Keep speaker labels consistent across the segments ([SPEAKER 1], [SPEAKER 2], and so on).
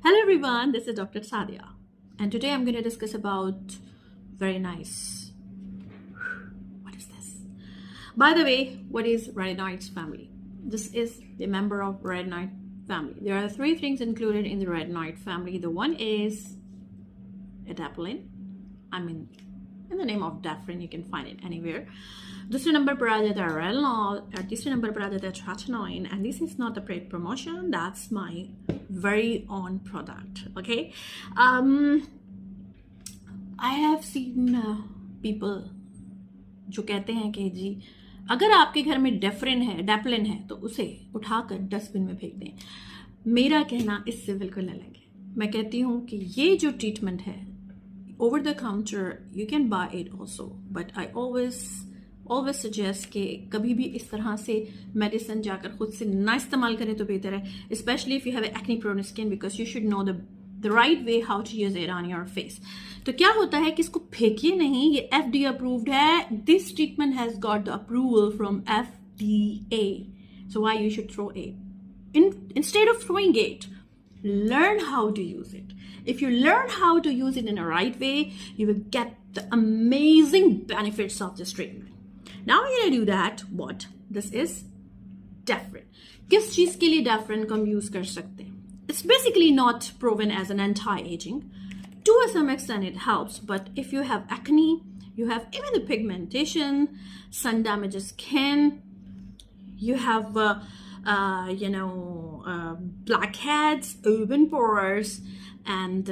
[SPEAKER 1] Hello everyone, this is Dr. Sadia, and today I'm going to discuss about very nice. What is this? By the way, what is retinoids family? This is the member of retinoid family. There are three things included in the retinoid family. The one is adapalene. In the name of Dafrin, you can find it anywhere. दूसरे number पर आ जाता है रेलनॉल और तीसरे number पर आ जाता है tretinoin, and this is not a paid promotion, that's my very own product. Okay, I have seen people जो कहते हैं कि जी अगर आपके घर में डैपलिन है तो उसे उठाकर डस्टबिन में फेंक दें। मेरा कहना इससे बिल्कुल अलग है। मैं कहती हूँ कि ये जो ट्रीटमेंट है over the counter, you can buy it also, but I always suggest कि कभी भी इस तरह से मेडिसिन जाकर खुद से ना इस्तेमाल करें तो बेहतर है, especially if you have acne prone skin, because you should know the right way how to use it on your face. तो क्या होता है कि इसको फेंकिए नहीं, ये FDA approved है. This treatment has got the approval from FDA, so why you should throw it? Instead of throwing it, learn how to use it. If you learn how to use it in a right way, you will get the amazing benefits of this treatment. Now we're going to do that. What? This is Dafrin. किस चीज के लिए Dafrin को हम use कर सकते हैं? It's basically not proven as an anti-aging. To some extent it helps, but if you have acne, you have even the pigmentation, sun damages skin, you have blackheads, open pores, and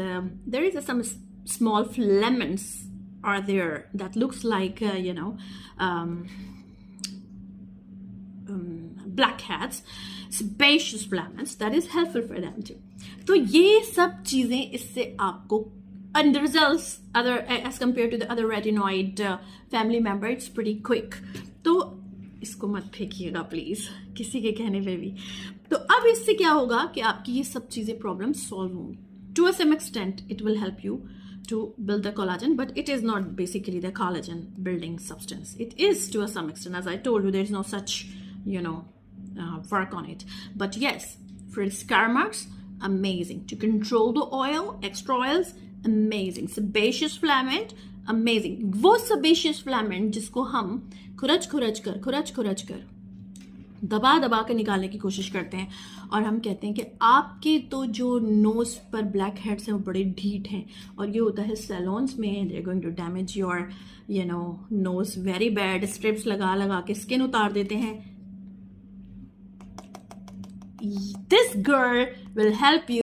[SPEAKER 1] there is some small filaments are there that looks like blackheads, sebaceous filaments, that is helpful for them too. तो ये सब चीजें इससे आपको, and the results as compared to the other retinoid family member, it's pretty quick. तो इसको मत फेंकिएगा please किसी के कहने पे भी। तो अब इससे क्या होगा कि आपकी ये सब चीजें प्रॉब्लम सॉल्व होंगी. To some extent it will help you to build the collagen, but it is not basically the collagen building substance. It is to some extent, as I told you, there is no such work on it. But yes, for scar marks, amazing. To control the oil, extra oils, amazing. Sebaceous filament, amazing. वो sebaceous filament जिसको हम खुरच कर दबा के निकालने की कोशिश करते हैं, और हम कहते हैं कि आपके तो जो नोज पर ब्लैक हेड्स हैं वो बड़े ढीठ हैं, और ये होता है सैलून्स में. They are going to damage your nose very bad. Strips लगा के स्किन उतार देते हैं. This girl will help you.